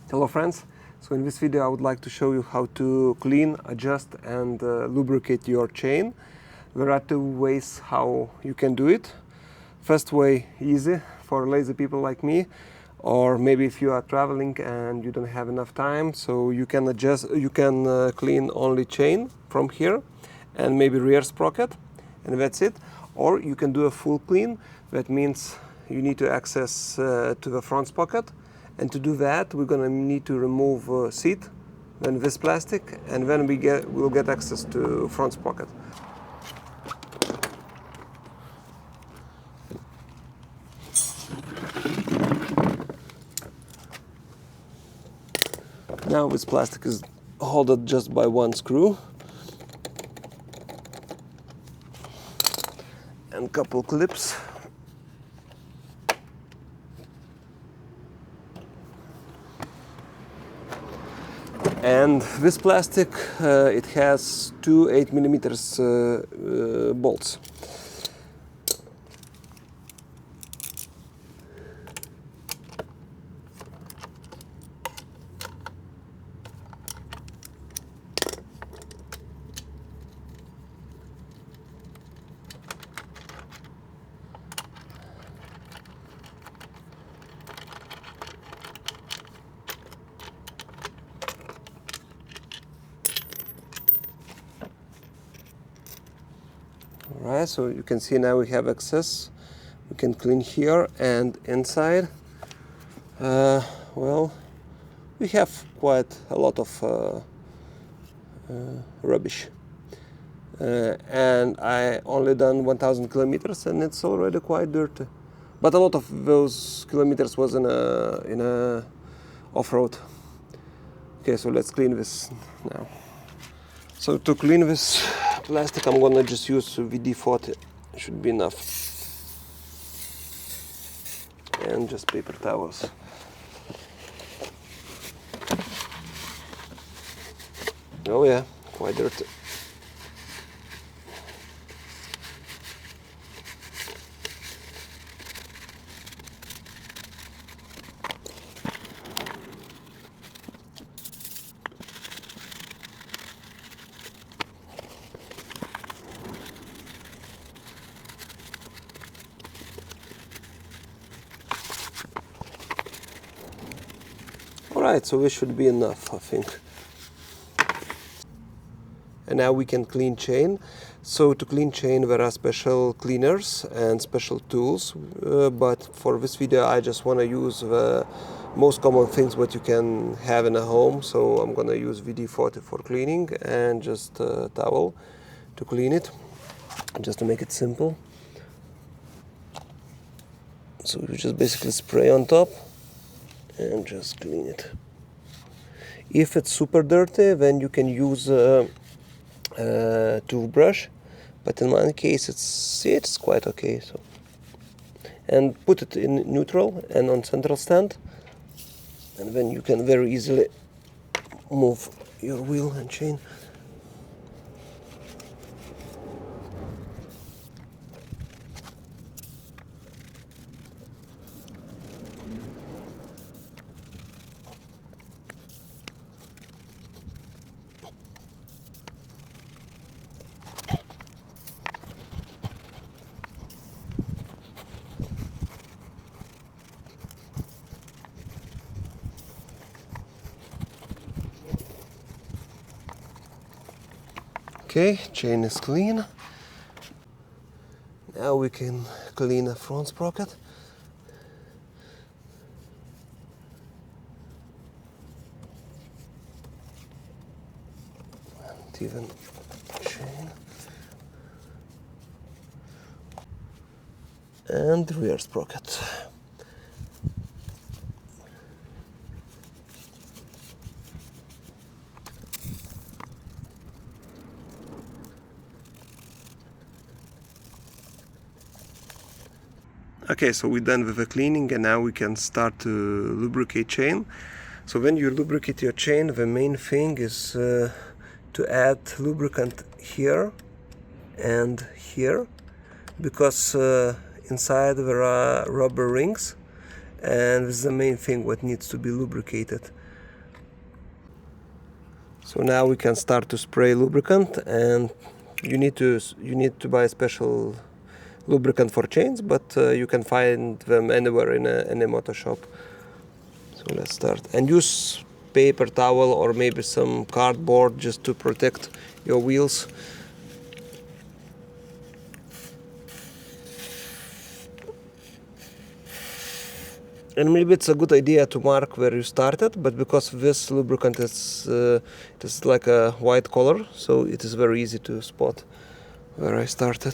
Hello friends, so in this video I would like to show you how to clean, adjust and lubricate your chain. There are two ways how you can do it. First way, easy for lazy people like me, or maybe if you are traveling and you don't have enough time, so you can clean only chain from here and maybe rear sprocket, and that's it. Or you can do a full clean. That means you need to access to the front sprocket. And to do that, we're going to need to remove seat, then this plastic, and then we'll get access to front sprocket. Now this plastic is held just by one screw and couple clips. And this plastic, it has two 8mm bolts. Alright, so you can see now we have access. We can clean here and inside. Well, we have quite a lot of rubbish. And I only done 1000 kilometers and it's already quite dirty. But a lot of those kilometers was in a off-road. Okay, so let's clean this now. So to clean this plastic, I'm gonna just use WD-40. Should be enough. And just paper towels. Oh yeah, quite dirty. Alright, so this should be enough, I think. And now we can clean chain. So to clean chain there are special cleaners and special tools, but for this video I just want to use the most common things what you can have in a home. So I'm gonna use WD-40 for cleaning and just a towel to clean it, just to make it simple. So you just basically spray on top and just clean it. If it's super dirty, then you can use a toothbrush, but in my case it's quite okay. So, and put it in neutral and on central stand, and then you can very easily move your wheel and chain. Okay, chain is clean. Now we can clean a front sprocket. And even chain. And rear sprocket. Okay, so we're done with the cleaning and now we can start to lubricate chain. So when you lubricate your chain, the main thing is to add lubricant here and here, because inside there are rubber rings and this is the main thing what needs to be lubricated. So now we can start to spray lubricant, and you need to buy a special lubricant for chains, but you can find them anywhere in any motor shop. So let's start, and use paper towel or maybe some cardboard just to protect your wheels. And maybe it's a good idea to mark where you started, but because this lubricant is it is like a white color, so it is very easy to spot where I started.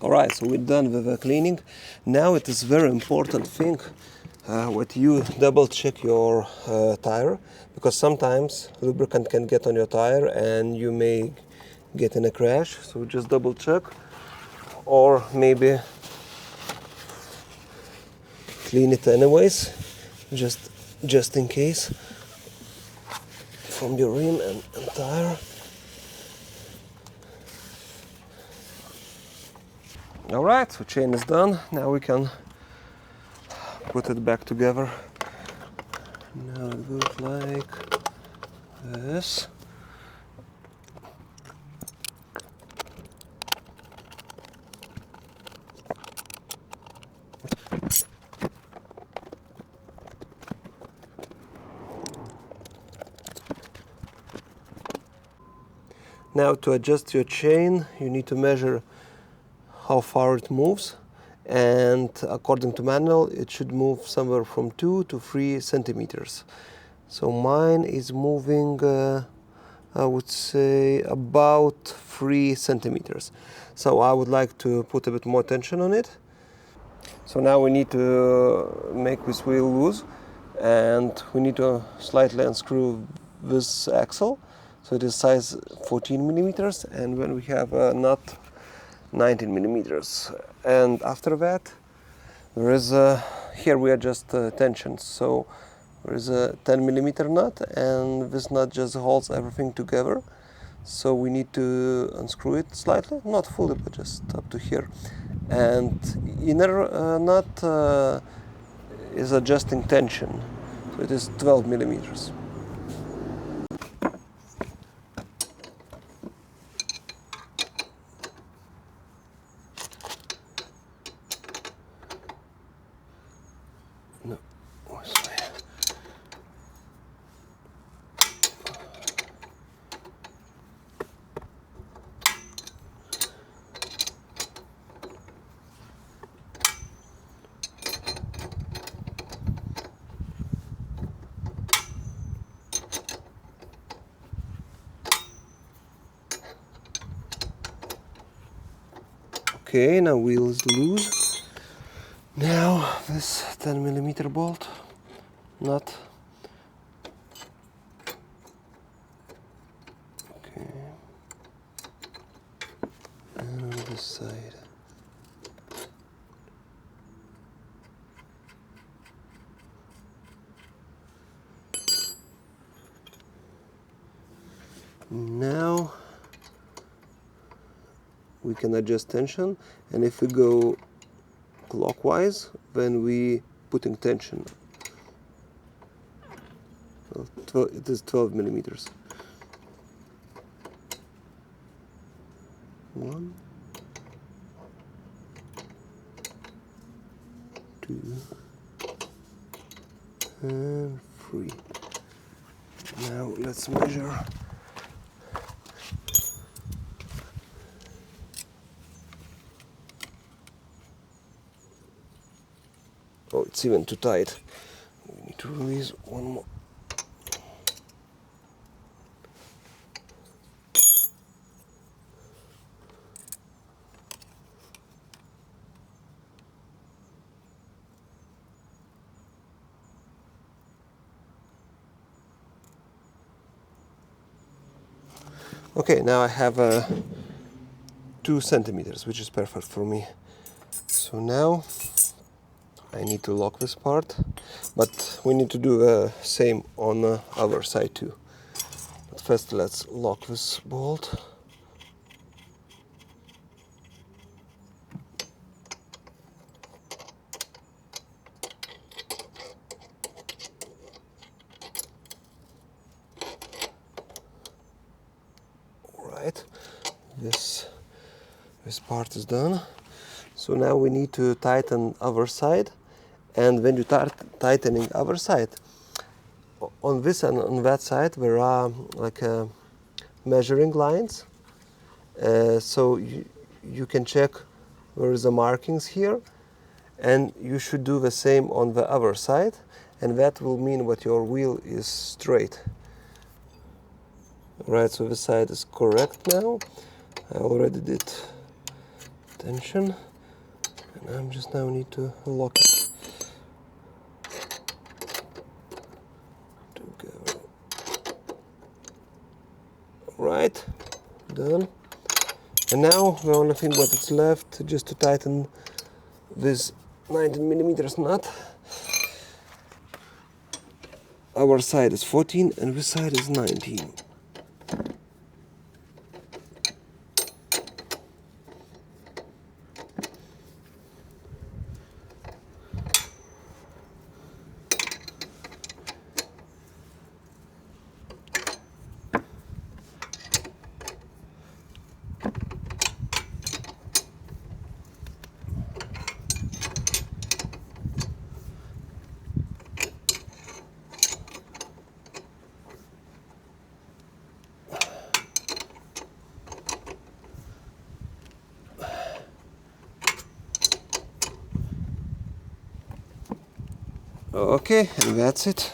Alright, so we're done with the cleaning. Now it is very important thing what you double check your tire, because sometimes lubricant can get on your tire and you may get in a crash. So just double check, or maybe clean it anyways, just in case, from your rim and tire. Alright, so chain is done. Now we can put it back together. Now it goes like this. Now to adjust your chain, you need to measure how far it moves, and according to manual it should move somewhere from 2 to 3 centimeters. So mine is moving I would say about 3 centimeters. So I would like to put a bit more tension on it. So now we need to make this wheel loose, and we need to slightly unscrew this axle. So it is size 14 millimeters, and when we have a nut 19 millimeters. And after that there is here we adjust tension. So there is a 10 millimeter nut, and this nut just holds everything together. So we need to unscrew it slightly, not fully, but just up to here. And inner nut is adjusting tension, so it is 12 millimeters. No, this way. Okay, now wheel is loose. Now this 10 millimeter bolt nut. Okay. And on this side. Now we can adjust tension, and if we go clockwise, then we putting tension. Well, it is 12 millimeters. 1, 2, and 3. Now let's measure. Oh, it's even too tight. We need to release one more. Okay, now I have 2 centimeters, which is perfect for me. So now I need to lock this part, but we need to do the same on the other side too. But first let's lock this bolt. Alright, this part is done. So now we need to tighten other side, and when you start tightening other side, on this and on that side there are like measuring lines, so you can check where is the markings here, and you should do the same on the other side, and that will mean that your wheel is straight. Right, so this side is correct now. I already did tension, and I'm just now need to lock it together. Right, done. And now the only thing what is left just to tighten this 19mm nut. Our side is 14 and this side is 19. Okay, and that's it.